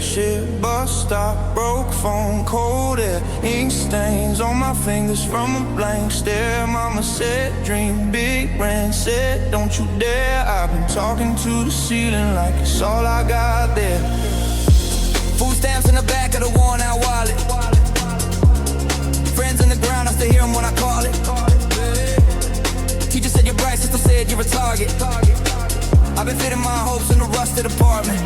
spaceship, bus stop, broke phone, cold air, ink stains on my fingers from a blank stare. Mama said, dream big, ran, said, don't you dare. I've been talking to the ceiling like it's all I got there. Food stamps in the back of the worn out wallet. Friends in the ground, I still hear them when I call it. Teacher said you're bright, sister said you're a target. I've been fitting my hopes in the rusted apartment,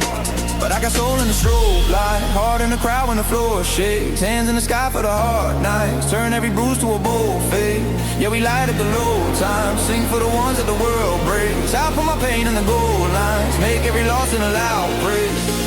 but I got soul in the strobe light, heart in the crowd when the floor shakes, hands in the sky for the hard nights, turn every bruise to a bullfight. Yeah, we light up the low times, sing for the ones that the world breaks. I put my pain in the gold lines, make every loss in a loud praise.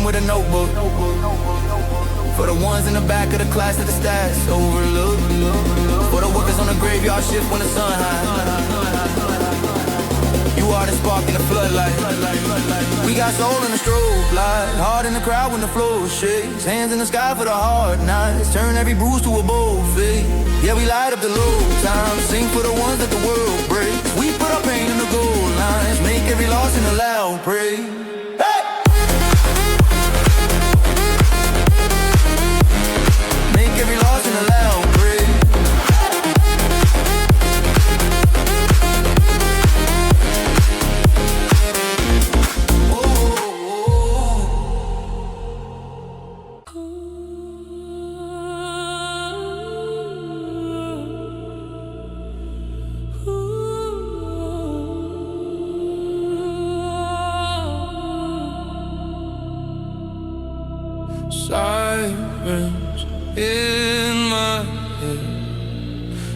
With a notebook, for the ones in the back of the class that the stats overlook, for the workers on the graveyard shift when the sun high. You are the spark in the floodlight. We got soul in the strobe light, heart in the crowd when the floor shakes, hands in the sky for the hard nights, turn every bruise to a bullfight. Yeah, we light up the low times, sing for the ones that the world breaks. We put our pain in the gold lines, make every loss in a loud praise. Every loss in a loud praise. Sirens in my head,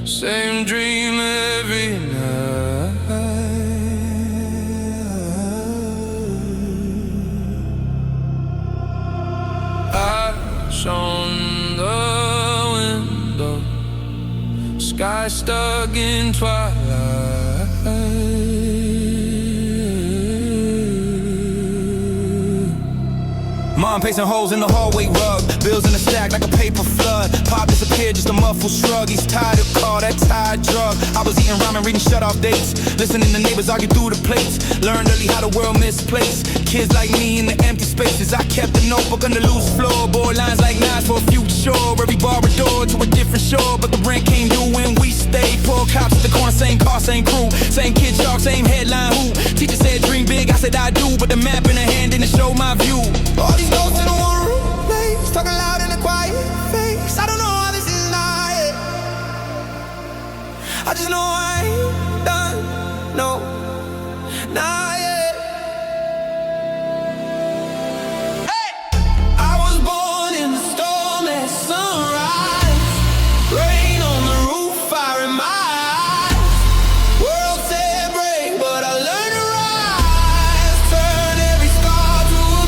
same dream every night. Eyes on the window, sky stuck in twilight. Mom pacing holes in the hallway rug, bills in the stack like a paper flood. Pop disappeared, just a muffled shrug. He's tired of call, that tired drug. I was eating ramen, reading shut-off dates, listening to neighbors argue through the plates. Learned early how the world misplaced kids like me in the empty spaces. I kept a notebook on the loose floor, board lines like knives for a future. Every bar a door to a different shore, but the rent came due when we stayed. Poor cops at the corner, same car, same crew, same kid shark, same headline. Who? Teacher said dream big, I said I do, but the map in the hand didn't show my view. All these ghosts in a one-room place, talking loud in a quiet face. I don't know how this is not it. I just know I ain't done, no, not yet. World said break, but I learned to rise. Turn every scar to a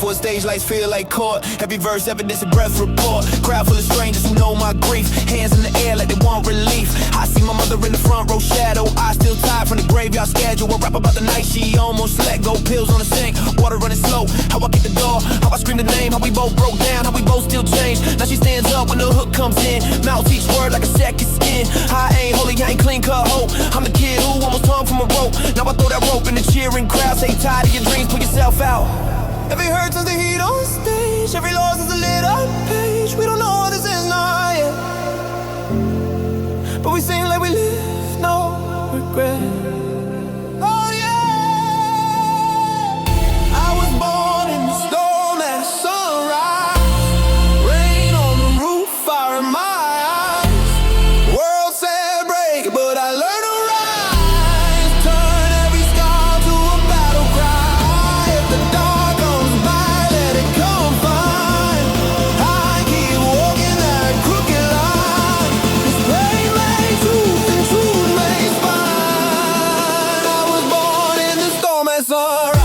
before stage lights feel like court. Every verse, evidence, and breath report. Crowd full of strangers who know my grief. Hands in the air like they want relief. I see my mother in the front row shadow. I still tired from the graveyard schedule. I rap about the night she almost let go. Pills on the sink, water running slow. How I kick the door, how I scream the name. How we both broke down, how we both still changed. Now she stands up when the hook comes in. Mouth each word like a second skin. I ain't holy, I ain't clean cut hope. I'm the kid who almost hung from a rope. Now I throw that rope in the cheering crowd. Say tired of your dreams, put yourself out. Every hurt turns the heat on stage. Every loss is a lit up page. We don't know what this is not yet, but we sing like we live, no regret. Oh yeah, I was born in the storm at sunrise. Rain on the roof, fire in my eyes. World said break, but I learned to rise. Turn every scar to a battle cry. If the dark comes by, let it come fine. I keep walking that crooked line. This pain made truth and truth made spine. I was born in the storm at sunrise.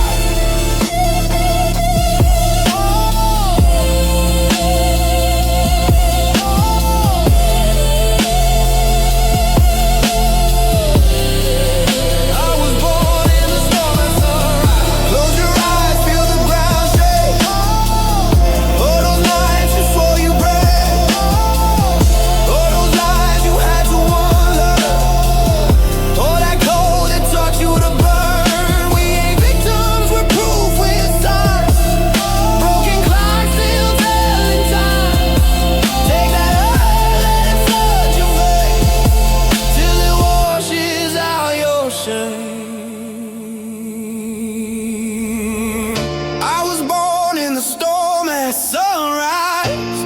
I was born in the storm at sunrise.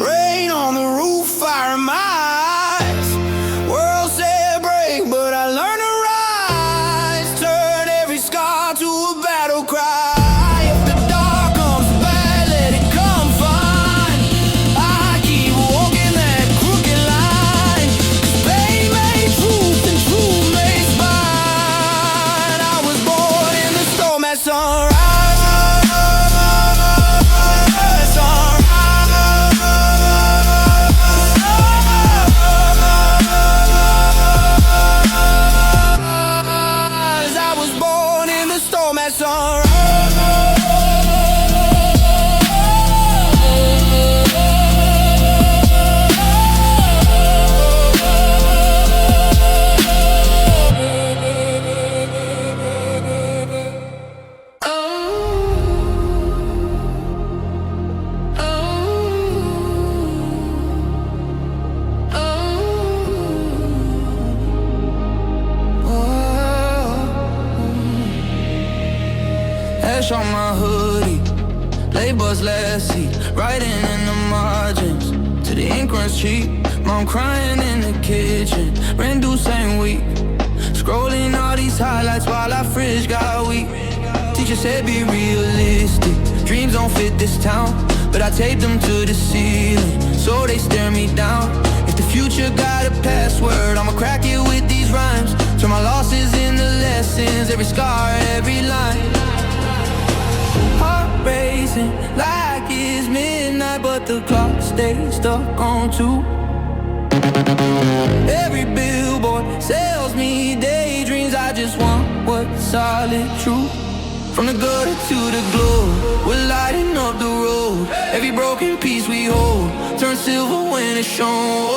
Rain on the roof, fire in my eyes. World said break, but I learned to rise. Turn every scar to a battle cry. If the dark comes back, let it come fine. I keep walking that crooked line. Pain made truth and truth made spine. I was born in the storm at sunrise. I was born in the storm at sunrise. Ash on my hoodie, labels last seat, writing in the margins. To the ink runs cheap, mom crying in the kitchen. Rent due same week, scrolling all these highlights while our fridge got weak. Teacher said be realistic, dreams don't fit this town, but I taped them to the ceiling, so they stare me down. If the future got a password, I'ma crack it with these rhymes. Turn my losses into lessons, every scar, every line. Heart racing like it's midnight, but the clock stays stuck on 2. Every billboard sells me daydreams. I just want what's solid truth. From the gutter to the globe, we're lighting up the road. Every broken piece we hold turns silver when it's shown.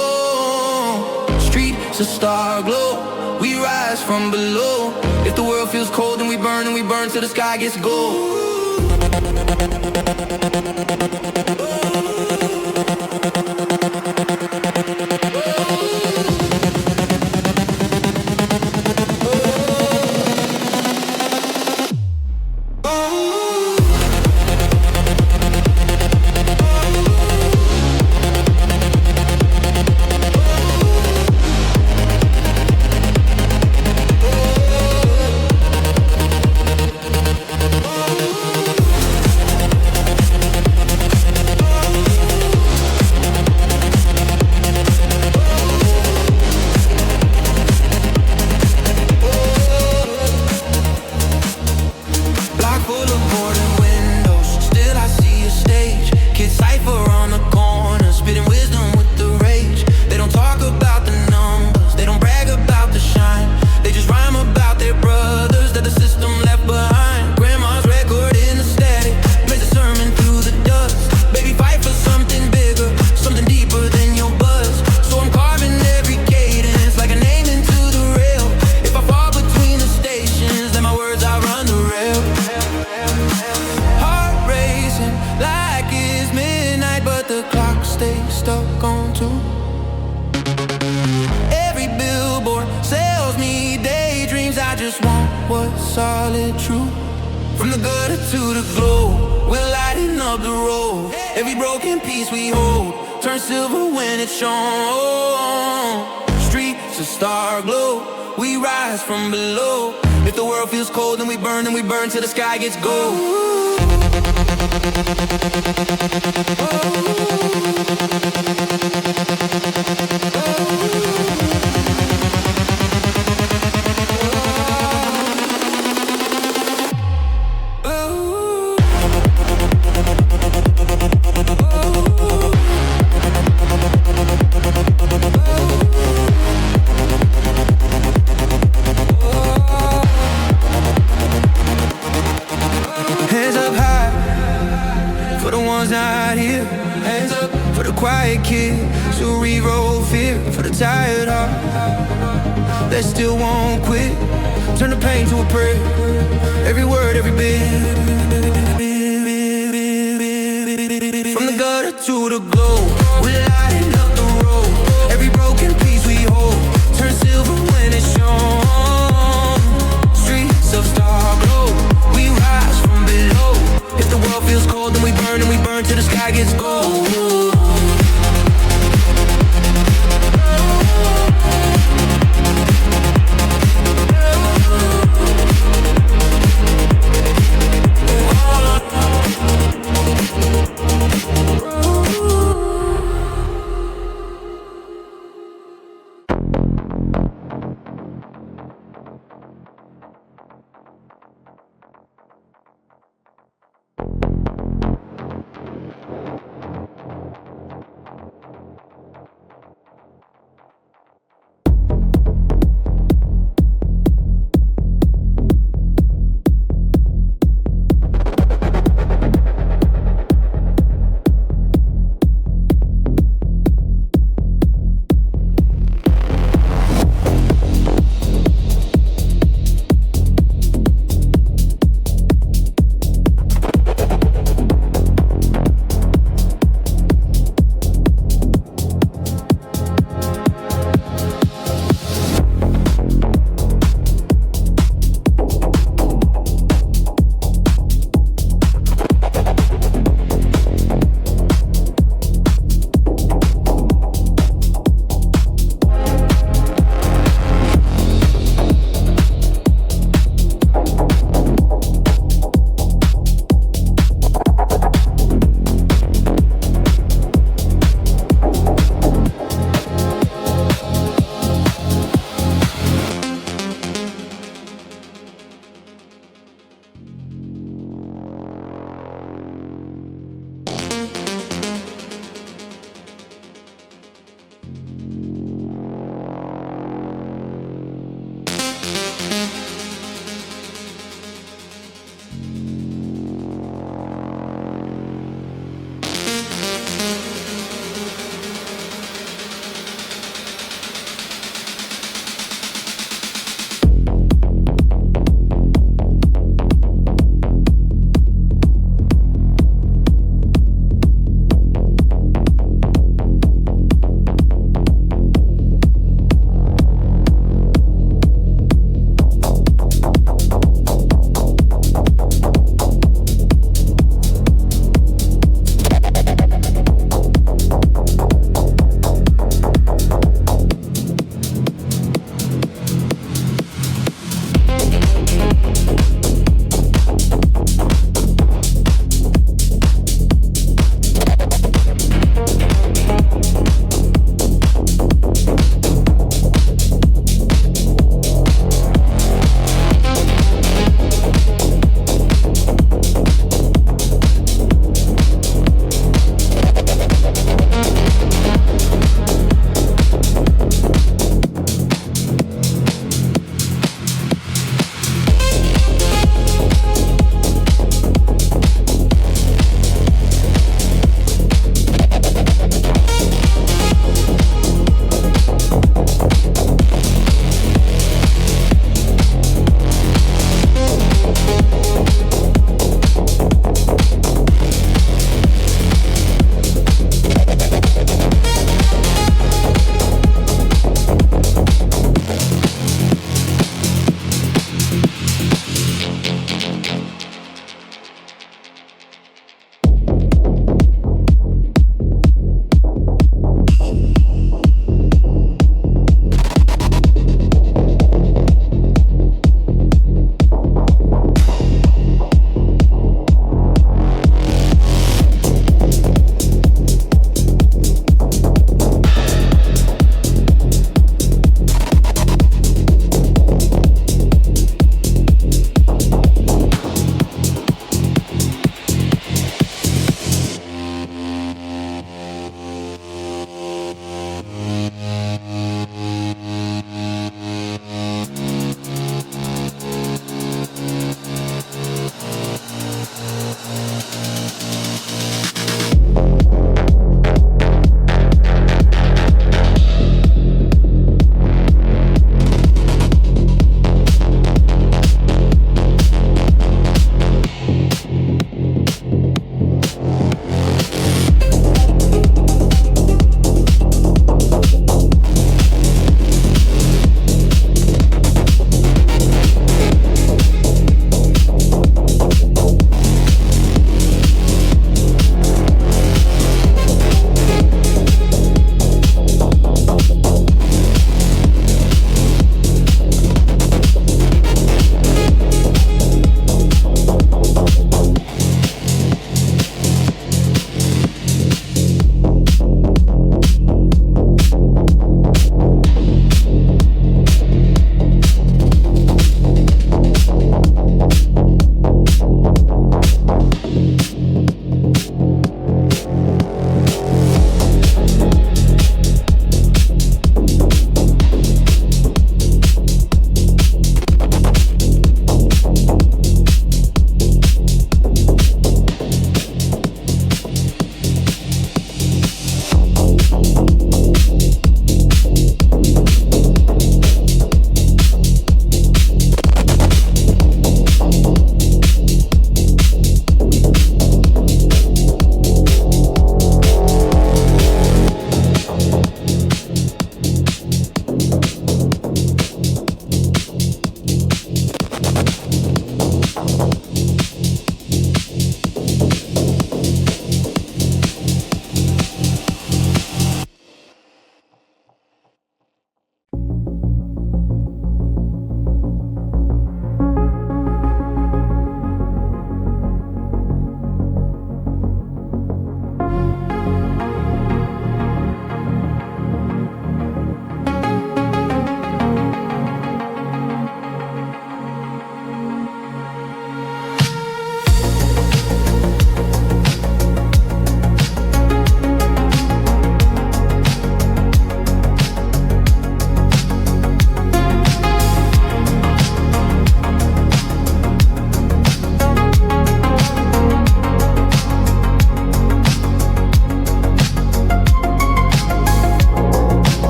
Streets a star glow, we rise from below. If the world feels cold, then we burn till the sky gets gold. solid truth. From the gutter to the glow, we're lighting up the road. Every broken piece we hold turns silver when it's shown. Streets of star glow, we rise from below. If the world feels cold, then we burn till the sky gets gold. Not here. Hands up for the quiet kids who re-roll fear. For the tired heart that still won't quit. Turn the pain to a prayer. Every word, every bit. From the gutter to the glow, we're lighting up the road. Every broken piece we hold turns silver when it's shown. Streets of star glow, we rise from below. If the world feels cold, then we burn till the sky gets gold.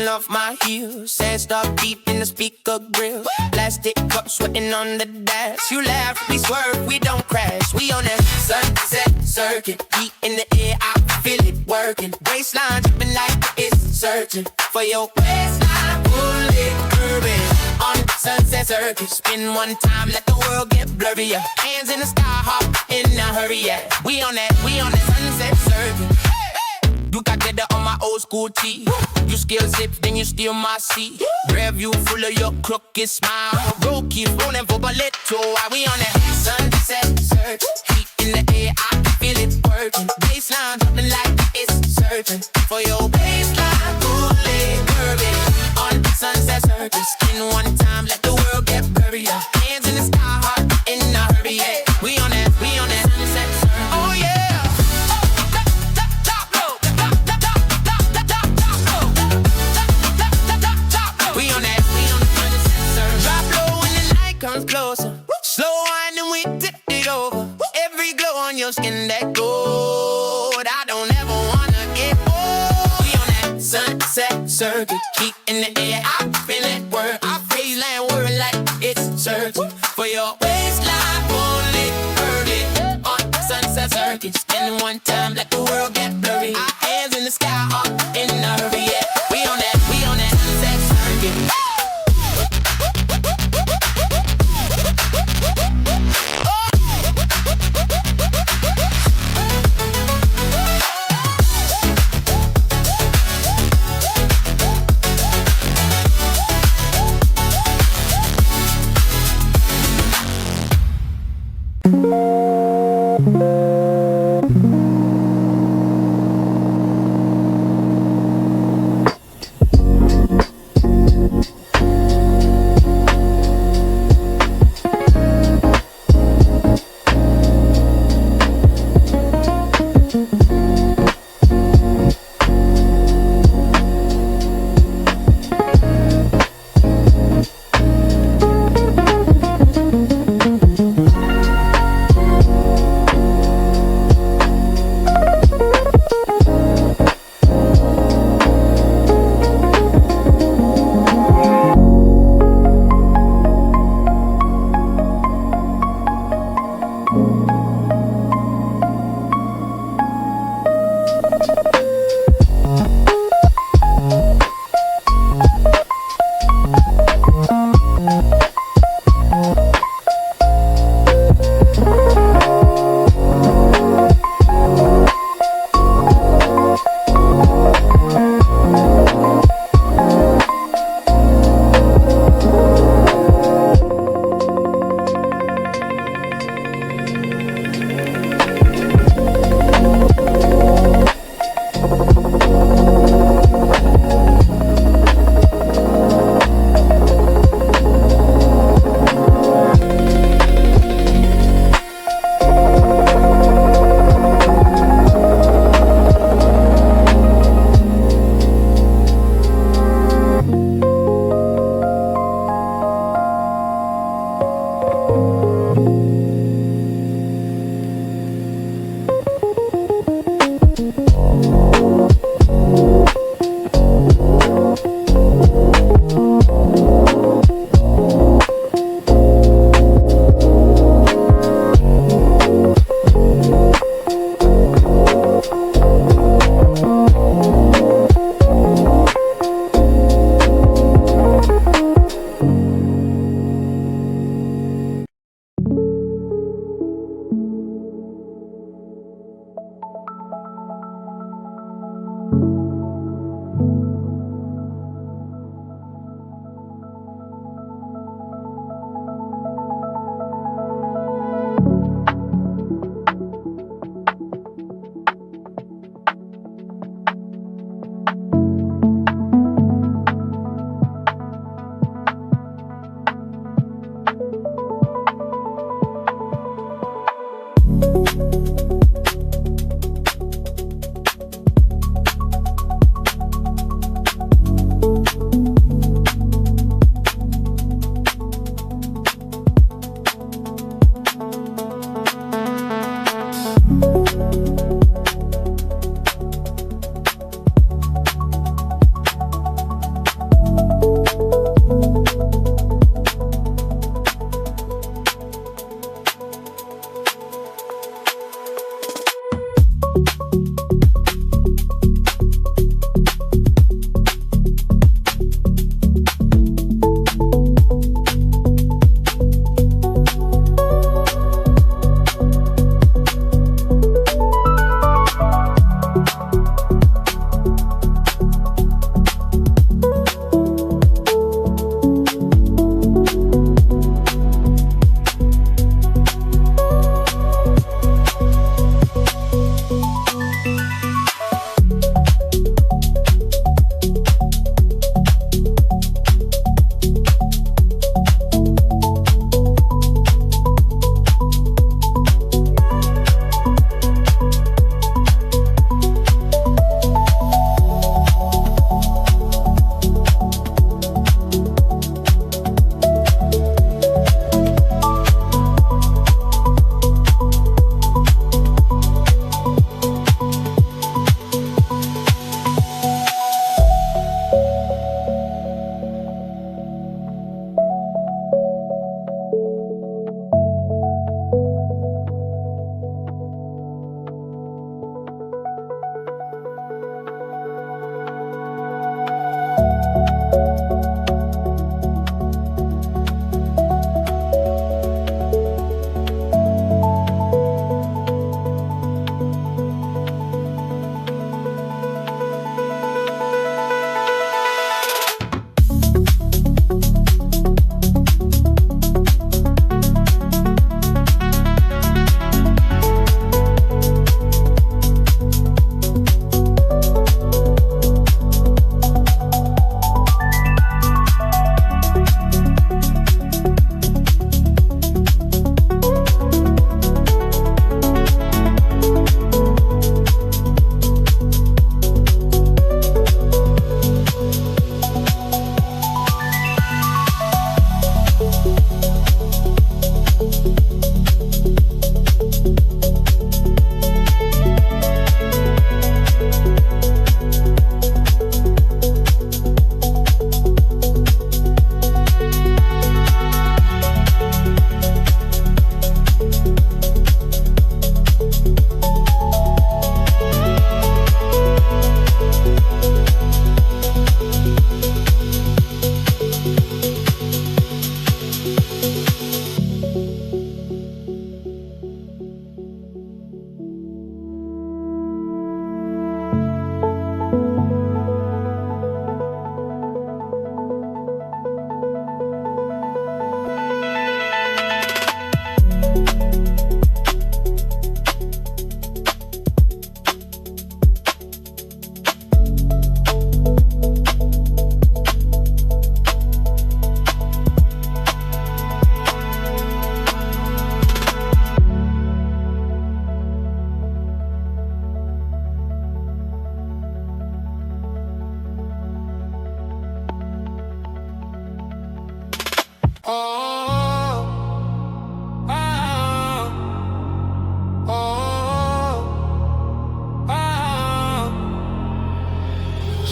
kicking off my heels. Sand start deep in the speaker grill. Plastic cup sweating on the dash. You laugh, we swerve, we don't crash. We on that sunset circuit. Heat in the air, I feel it working. Baseline dripping like it's searching for your waistline. Pull it, curve it on sunset circuit. Spin one time, let the world get blurry. Yeah. Hands in the sky, hop in a hurry. Yeah. We on that sunset circuit. You got glitter on my old school tee. You skill zip, then you steal my seat. Rev you full of your crooked smile. Roll keep rolling for a little while. We on that sunset search. Heat in the air, I can feel it working. Baseline dropping like it's surfing. For your baseline, pull it, curve it on sunset circuit. Spin one time, let the world get buried. Hands in the sky, heart in a hurry. Yeah. We on that sunset circuit. Oh yeah. Comes closer, slow wine and we tip it over. Every glow on your skin that gold. I don't ever wanna get old. We on that sunset circuit, heat in the air. I feel it work. I feel like whirring like it's searching for your waistline. Pull it, curve it on sunset circuit. Spin one time, let the world get blurry. Our hands in the sky, up in a hurry. Yeah, we on that sunset circuit.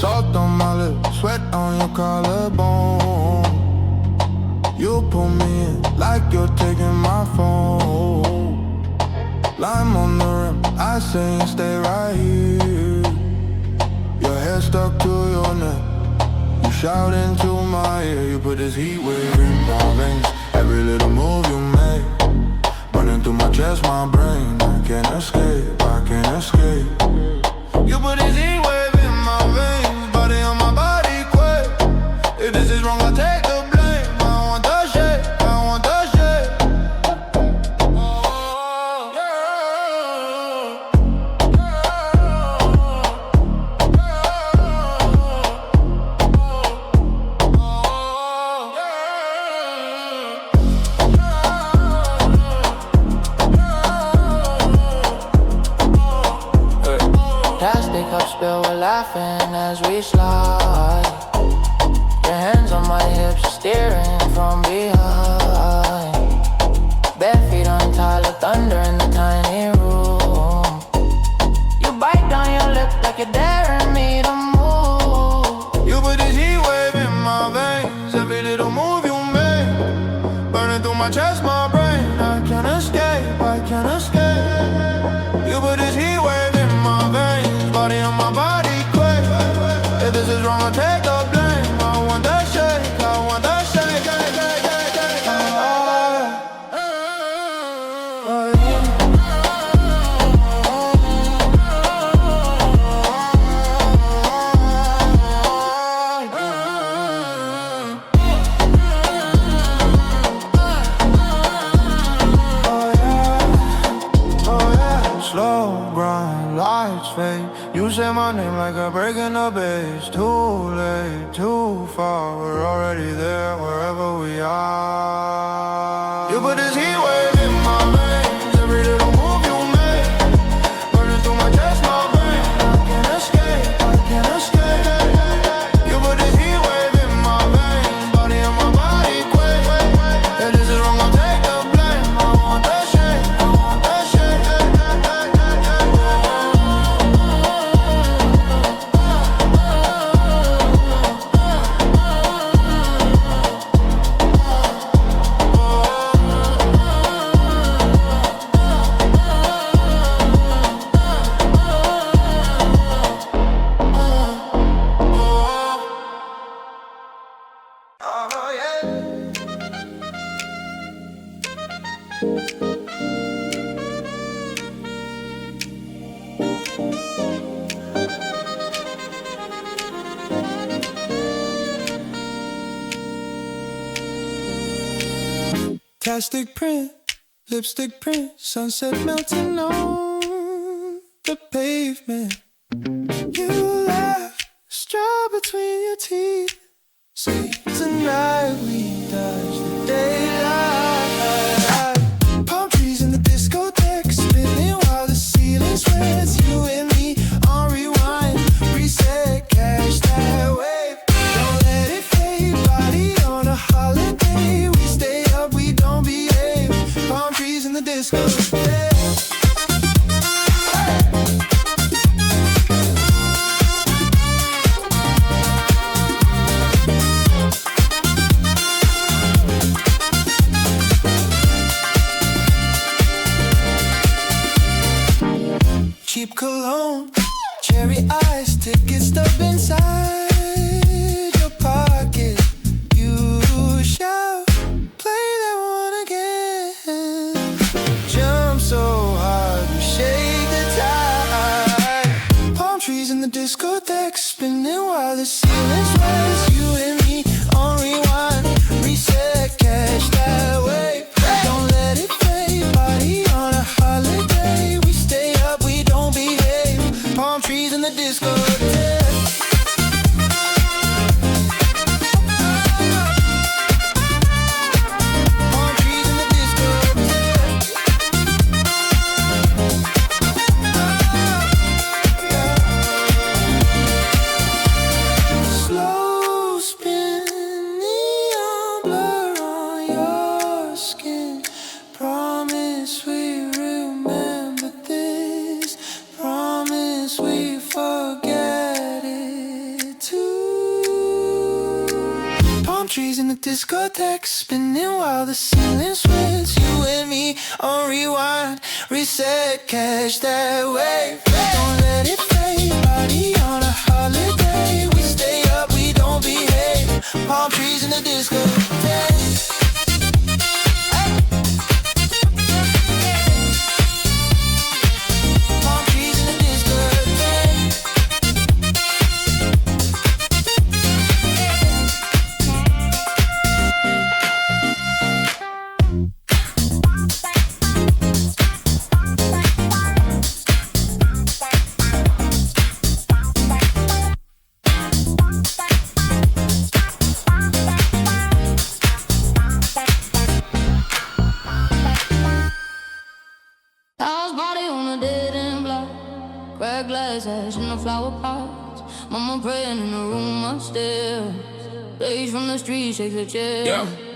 Salt on my lips, sweat on your collarbone. You pull me in like you're taking my phone. Lime on the rim, I say stay right here. Your hair stuck to your neck, you shout into my ear. You put this heat wave in my veins. Every little move you make, running through my chest, my brain. I can't escape, I can't escape. You put this heat wave in my veins, body on my body quick. If this is wrong, I'll take the blame. I want the shade, I want the shade. Oh, Plastic cup spill, we're laughing as we slide. Your hands on my hips, steering from behind. Bare feet untied, like thunder in the tiny room. You bite down your lip like you're daring me to move. you put this heat wave in my veins. Every little move you make, burning through my chest, my brain. I can't escape, I can't escape. You put this heat wave in my veins. You say my name like a break in the bass. Too late, too far. We're already there wherever we are. You put this heat wave in my veins. Every little move you make, burning through my chest, my brain. I can't escape, I can't escape. You put this heat wave in my veins, body on my body quake. Yeah, this is wrong, I'll take the blame. I want that shit, I want that shit. Plastic print, lipstick print, sunset melting on the pavement. You laugh, straw between your teeth. Say tonight we dodge the daylight. Palm trees in the discotheque, spinning while the ceiling sweats. You and me on rewind, reset, cash that wave. Don't let it fade, body on a holiday. We stay up, we don't behave. Palm trees in the discotheque. Cheap cologne, cherry ice, ticket stub inside your pocket. You shall play that one again. Jump so hard, you shake the tide. Palm trees in the discotheque, spinning while the ceiling sweats. You and me on rewind, reset, catch that wave. Don't let it fade, body on a holiday. We stay up, we don't behave. Palm trees in the discotheque. Palm trees in the discotheque. Slow spin, neon blur on your skin. Promise we remember this. Promise we forget it too. Palm trees in the discotheque, spinning while the ceiling sweats. You and me on rewind, reset, catch that wave. Don't let it fade, body on a holiday. We stay up, we don't behave. Palm trees in the discotheque. Palm trees in the discotheque. House body on a dead end block. Crack glass ash in the flower pots. Mama praying in the room upstairs. Blaze from the street shakes a chair.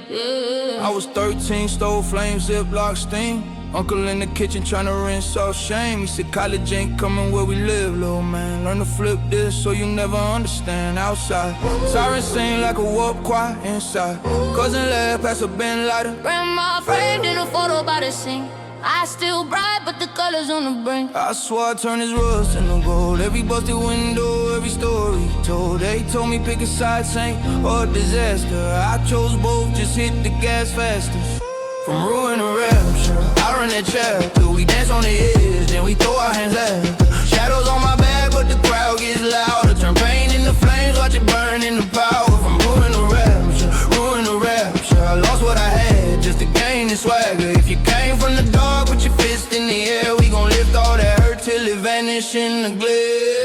Yeah. I was 13, stole flame, ziploc steam. Uncle in the kitchen tryna rinse off shame. He said college ain't coming where we live, little man. Learn to flip this so you never understand outside. Sirens sing like a warp choir inside. Cousin lad pass a bin lighter. Grandma framed in a photo by the sink. I still bright, but the colors on the brink. I swore I turned his rust into gold. Every busted window, every story told. They told me pick a side, saint or disaster. I chose both, just hit the gas faster. From ruin to rapture, I run that chapter. We dance on the edge, then we throw our hands after. Shadows on my back, but the crowd gets louder. Turn pain into flames, watch it burn in the power. From ruin to rapture, ruin to rapture. I lost what I had just to gain this swagger. If you came from the dark, put your fist in the air. We gon' lift all that hurt till it vanish in the glare.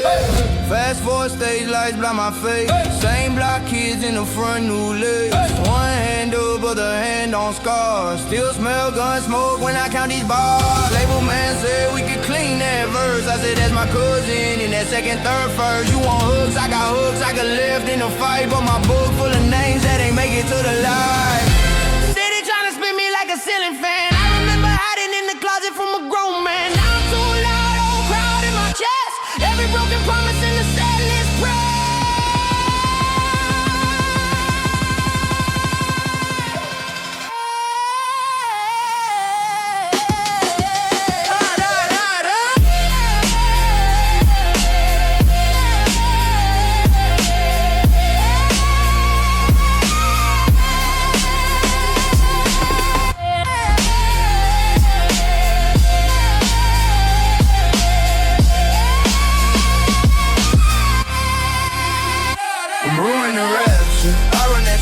Fast forward, stage lights blind my face. Same block kids in the front, new legs. One hand up, other hand on scars. Still smell gun smoke when I count these bars. Label man said we could clean that verse. I said that's my cousin in that second, third first. You want hooks, I got hooks. I got left in the fight, but my book full of names that ain't make it to the light. City tryna spin me like a ceiling fan. I remember hiding in the closet from a grown man. Now I'm too loud, old crowd in my chest. Every broken promise in the set list prayer.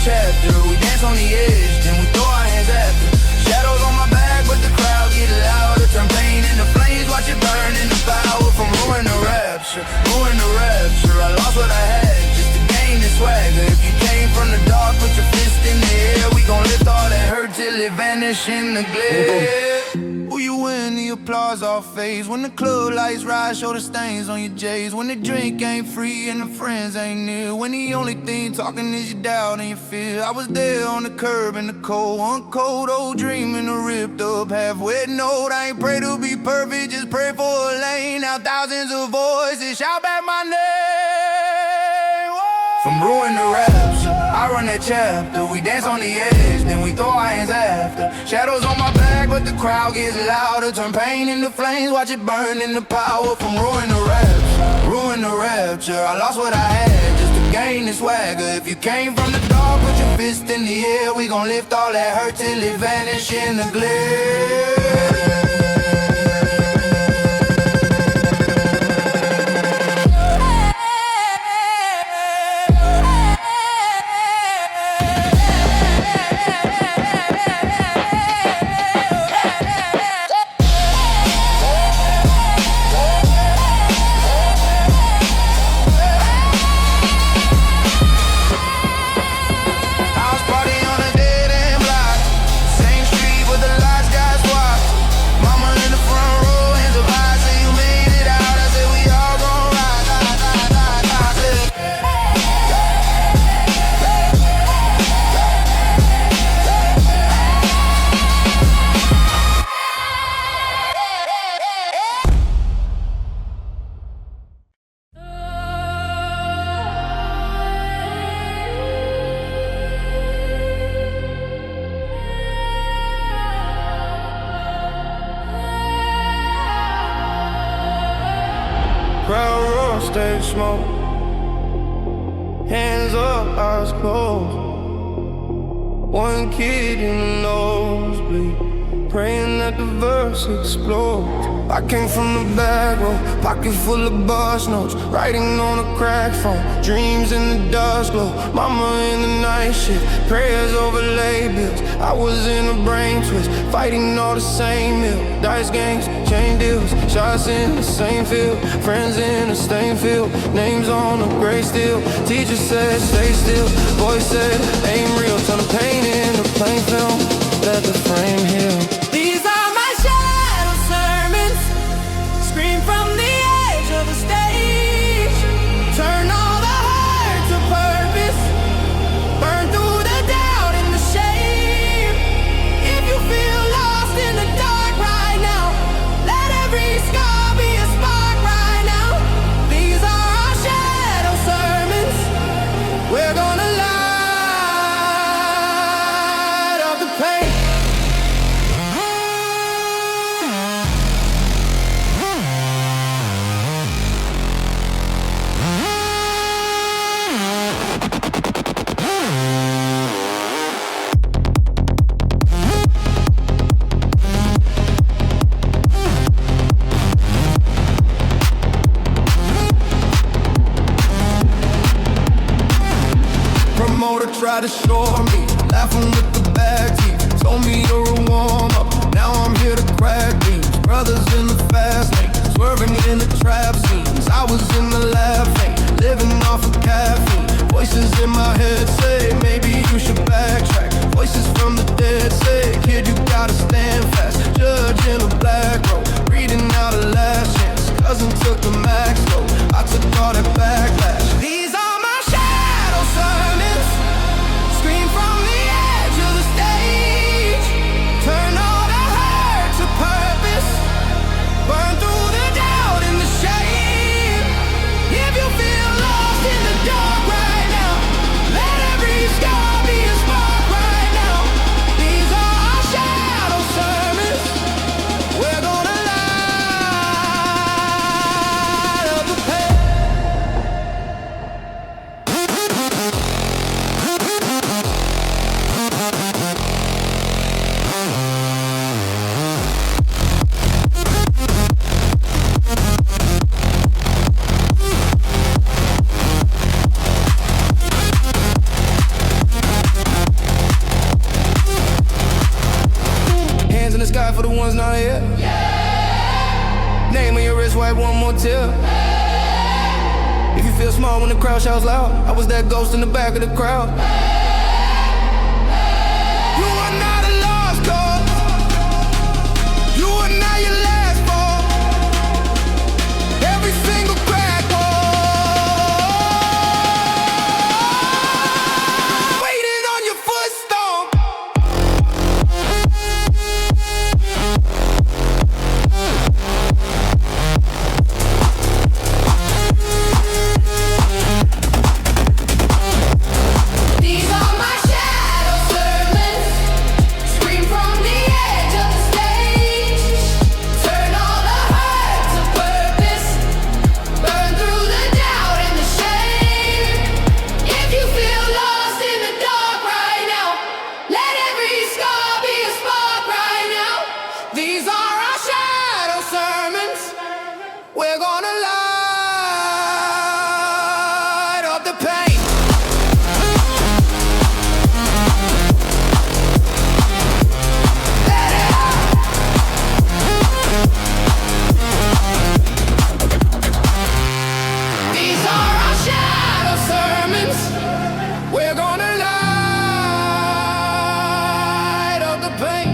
Chapter. We dance on the edge, then we throw our hands after. Shadows on my back, but the crowd get louder. Turn pain into flames, watch it burn in the power. From ruin to rapture, ruin to rapture. I lost what I had just to gain this swagger. If you came from the dark, put your fist in the air. We gon' lift all that hurt till it vanish in the glare. Who you win, the applause off phase. When the club lights rise, show the stains on your J's. When the drink ain't free and the friends ain't near. When the only thing talking is your doubt and your fear. I was there on the curb in the cold. One cold old dream in a ripped up half-wet note. I ain't pray to be perfect, just pray for a lane. Now thousands of voices shout back my name. Whoa. From ruin to rapture, I run that chapter. We dance on the edge, then we throw our hands after. Shadows on my back, but the crowd gets louder. Turn pain into flames, watch it burn in the power. From ruin to rapture, ruin to rapture. I lost what I had just to gain this swagger. If you came from the dark, put your fist in the air. We gon' lift all that hurt till it vanish in the glare. Crowd roar, stage smoke. Hands up, eyes closed. One kid in the nosebleed, praying that the verse explodes. I came from the back row, pocket full of boss notes, writing on a crack phone, dreams in the dust glow. Mama in the night shift, prayers over lay bills. I was in a brain twist, fighting all the same ill. Dice games, chain deals, shots in the same field. Friends in the same field, names on a gray steel. Teacher said stay still, voice said aim real. Turn the pain into plain film, let the frame heal. These are my shadow sermons, scream from the edge of the stage. Turn all the hurt to purpose, burn through the doubt and the shame. If you feel lost in the dark right now, let every scar be a spark right now. These are our shadow sermons, we're gonna light up the pain. Promoter tried to shore me, laughing with the bag team. Told me to warm up, now I'm here to crack beams. Brothers in the fast lane, swerving in the trap scenes. I was in the lab lane, Voices in my head say maybe you should backtrack. Voices from the dead say, kid, you gotta stand fast. Judge in a black robe, reading out a last chance. Cousin took the max low, I took all that backlash. These are my shadow sermons, scream from the edge of the stage. Turn all the hurt to purpose, burn through the doubt and the shame. If you feel lost in the dark right now, let every scar be a spark right now. These are our shadow sermons, we're gonna light up the pain. Hands in the sky for the ones not here. Name on your wrist, wipe one more tear. If you feel small when the crowd shouts loud, I was that ghost in the back of the crowd. You are not a lost cause, you are not your last fall. Every single crack wall, waiting on your footstone. These are my shadow sermons, scream from the edge of the stage. Turn all the hurt to purpose, burn through the doubt and the shame. If you feel lost in the dark right now, let every scar be a spark right now. These are our shadow sermons, we're gonna light up the pain. These are our shadow sermons, we're gonna light up the pain.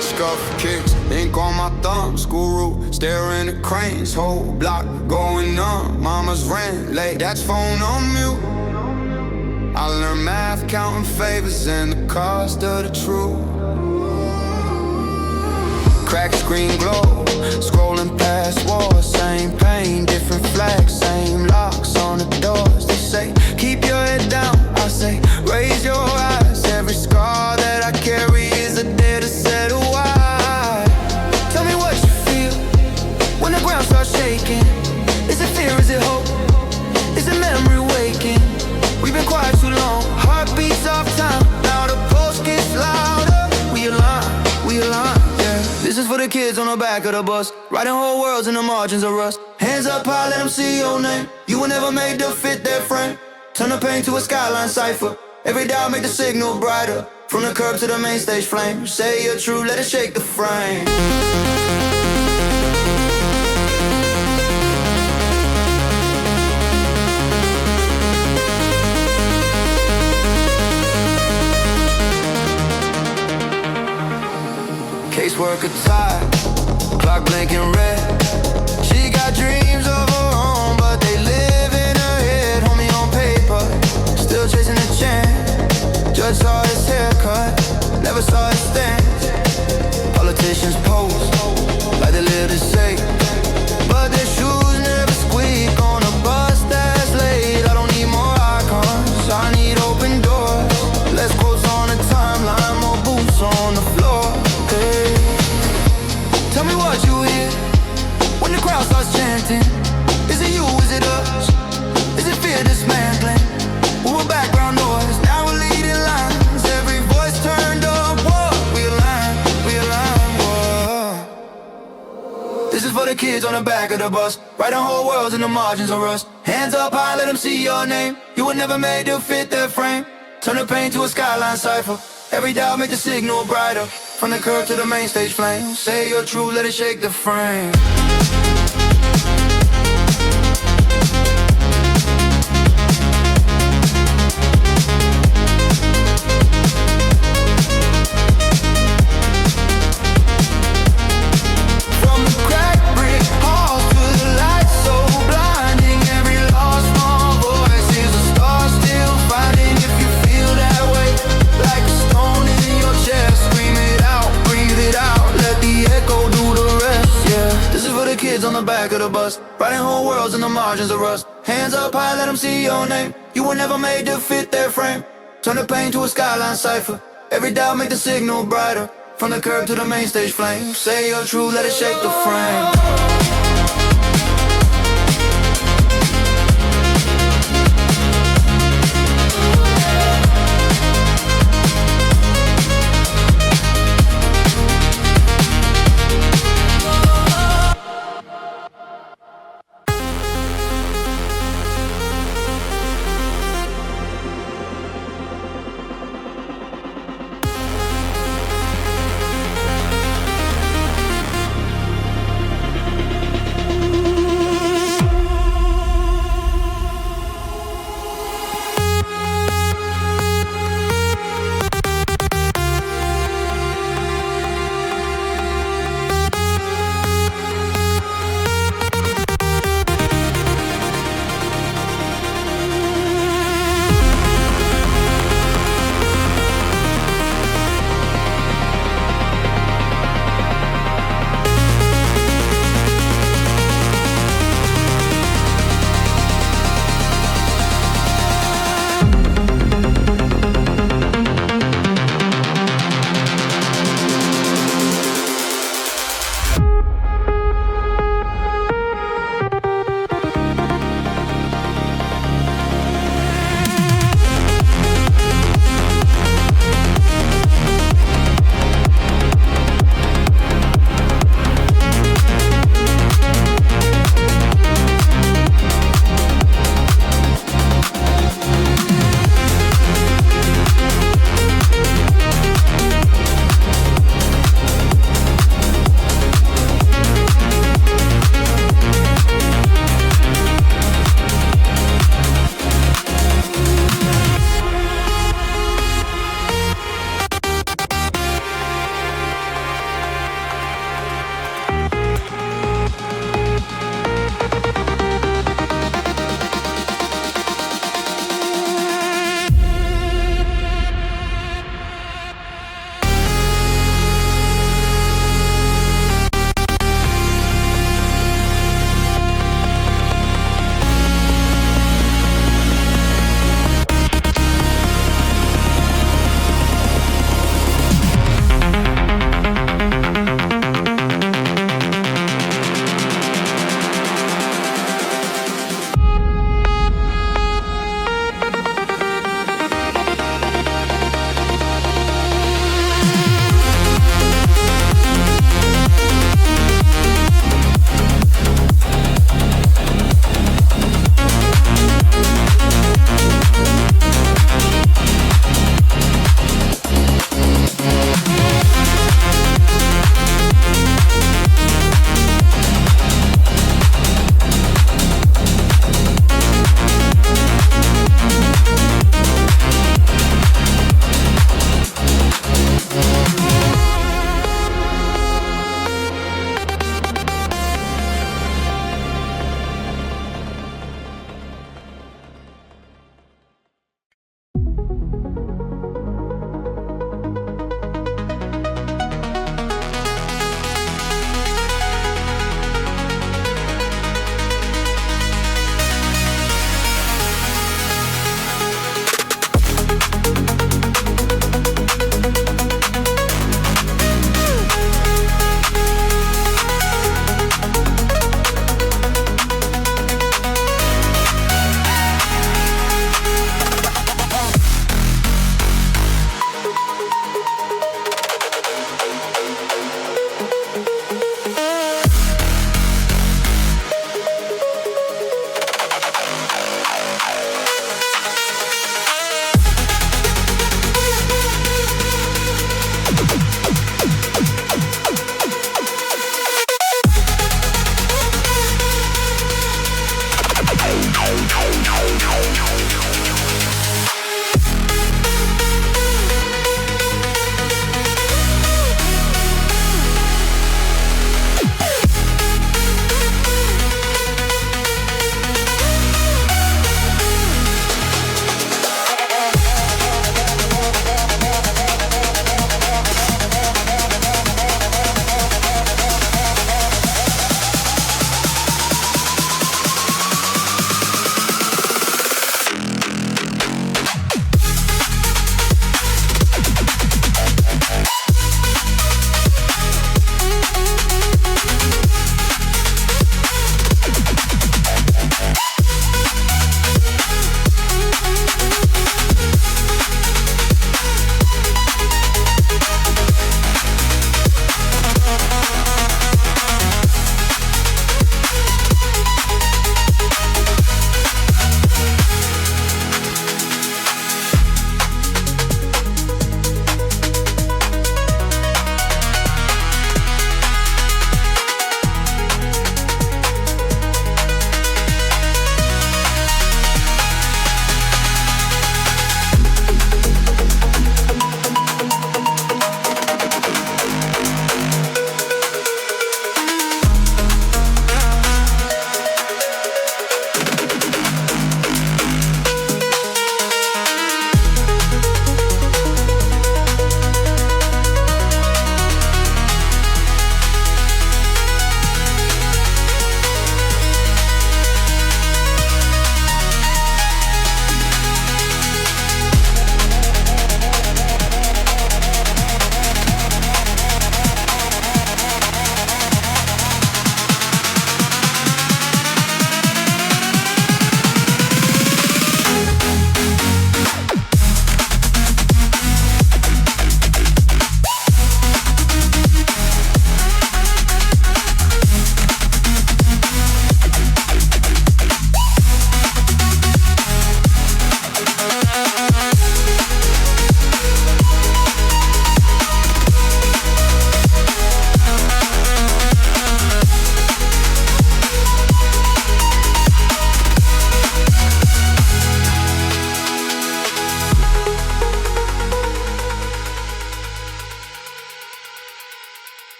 Scuff kicks, ink on my thumb, school route, staring at cranes, whole block going on. Mama's rent late, that's phone on mute. I learned math, counting favors and the cost of the truth. Crack screen glow, scrolling past walls, same pain, different flags, same locks on the doors. They say, keep your head down, I say, raise your eyes. Every scar that I carry is a day to settle wide. Tell me what you feel when the ground starts shaking. Is it fear, is it hope, is it memory waking? We've been quiet too long, heartbeats off time. Now the pulse gets louder. We align, yeah. This is for the kids on the back of the bus, writing whole worlds in the margins of rust. Hands up high, let them see your name. You were never made to fit their frame. Turn the pain to a skyline cipher. Every dial make the signal brighter. From the curb to the main stage flame. Say you're true, let it shake the frame. Caseworker tired, clock blinking red. She got dreams of her own, but they live in her head. Homie on paper, still chasing the chance. Judge saw his haircut, never saw his stance. Politicians pose like they live to say, but their shoes never squeak on a bus that's late. I don't need more icons, I need open doors. Less quotes on the timeline, more boots on the floor. Hey. Tell me what you hear when the crowd starts chanting. Is it you, is it us? Is it fear dismantling? We were background noise, now we're leading lines. Every voice turned up, whoa. We align, whoa. This is for the kids on the back of the bus, writing whole worlds in the margins of rust. Hands up high, let them see your name. You were never made to fit their frame. Turn the pain to a skyline cipher. Every dial make the signal brighter. From the curb to the main stage flame. Say you're true, let it shake the frame. On the back of the bus, writing whole worlds in the margins of rust. Hands up high, let them see your name. You were never made to fit their frame. Turn the pain to a skyline cipher. Every dial make the signal brighter. From the curb to the main stage flame. Say you're true, let it shake the frame.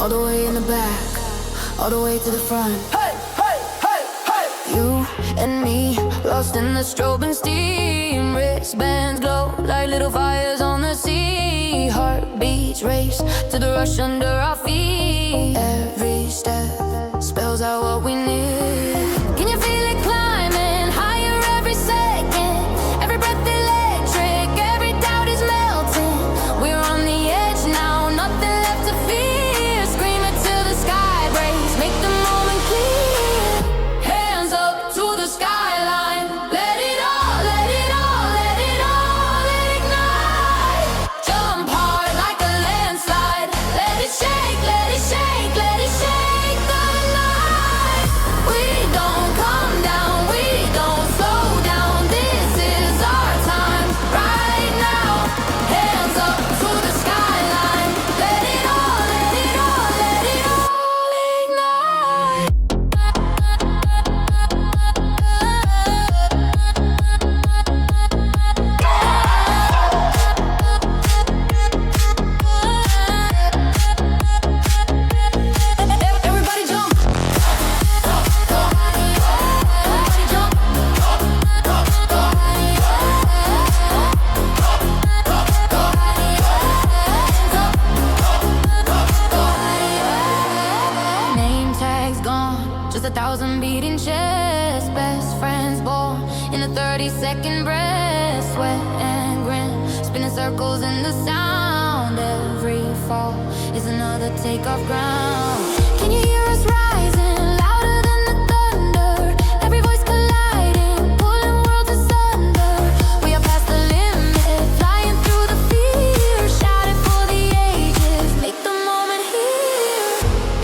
all the way in the back, all the way to the front. Hey, hey, hey, hey! You and me, lost in the strobe and steam. Wristbands glow like little fires on the sea. Heartbeats race to the rush under our feet. Every step spells out what we need. Can you feel it climbing higher every second? Every breath electric, every doubt is melting. We're on the edge now, nothing left to fear. Scream it till the sky breaks, make the moment clear. Hands up to the skyline, let it all, let it all, let it all ignite. Jump hard like a landslide, let it shake, let it shake, let it shake the night. We don't come down, we don't slow down. This is our time right now. Hands up to the skyline, let it all, let it all, let it all ignite. Everybody jump. Everybody jump. Name tags gone, just 1,000 beating chests. Best friends born in a 30-second breath. Sweat and grin, spinning circles in the sound. Every fall is another takeoff ground. Can you hear us rising, louder than the thunder? Every voice colliding, pulling worlds asunder. We are past the limit, flying through the fear. Shouting for the ages, make the moment here.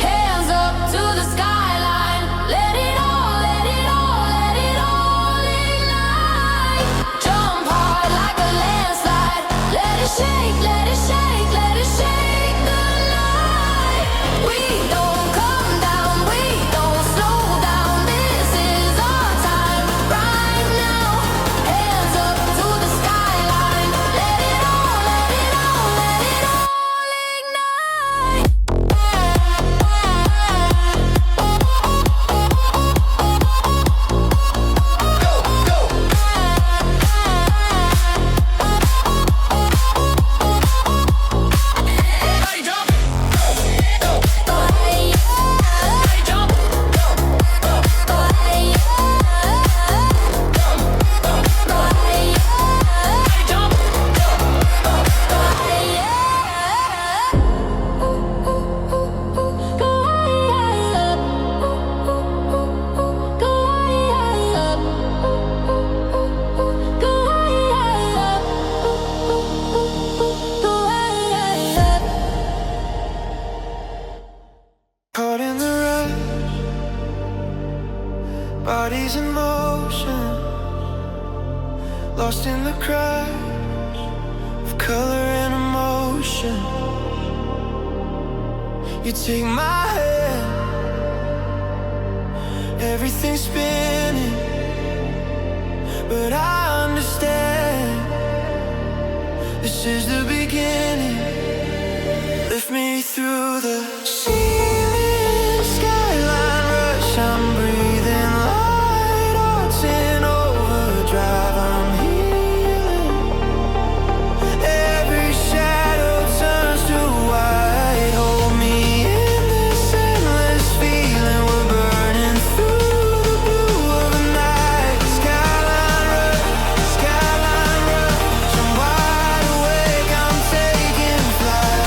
Hands up to the skyline, let it all, let it all, let it all ignite. Jump hard like a landslide, let it shake, let it shake, let it shake the night. We don't come down, we don't slow down. This is our time right now. Hands up to the skyline, let it all, let it all, let it all ignite. Everybody jump. Everybody jump. Everybody jump. Caught in the rush, bodies in motion, lost in the crash of color and emotion. You take my hand, everything's spinning, but I understand this is the beginning. Lift me through the ceiling, skyline rush. I'm breathing light, hearts in overdrive. I'm healing. Every shadow turns to white. Hold me in this endless feeling. We're burning through the blue of the night. Skyline rush, skyline rush. I'm wide awake, I'm taking flight.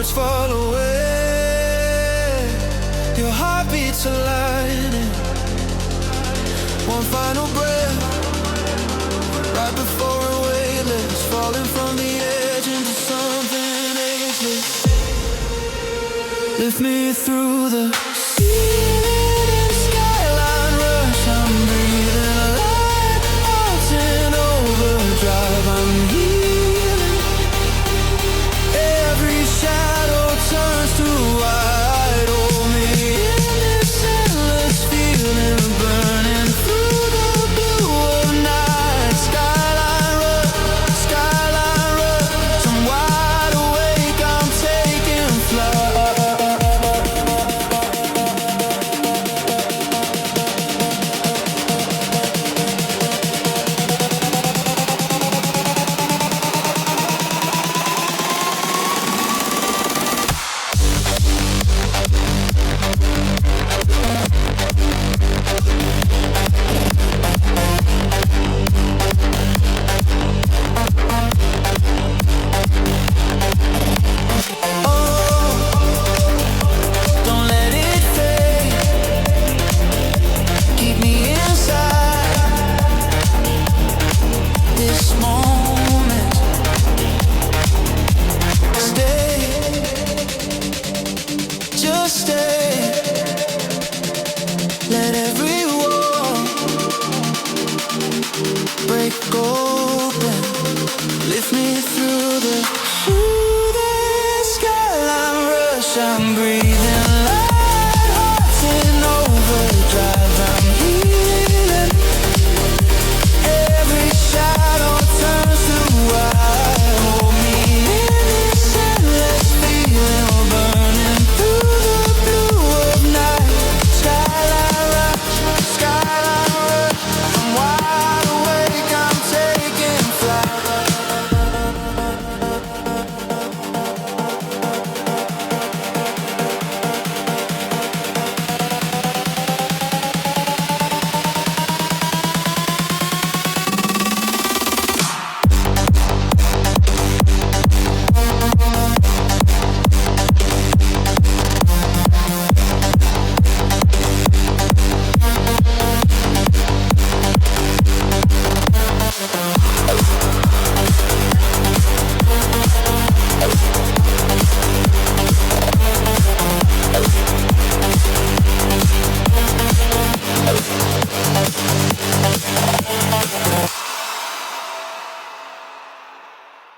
sparks fall away. Your heart beats a lightning. One final breath, right before a weightless, falling from the edge into something ageless. Lift me through the ceiling, skyline rush. I'm breathing alive, hearts in overdrive. I'm healing. Every shadow turns to white. Hold me in this endless feeling, burning through the blue of night. Skyline rush. I'm wide awake, I'm taking flight. Don't let it fade. Keep me inside this moment. Stay, just stay. Let every wall break open. Lift me through the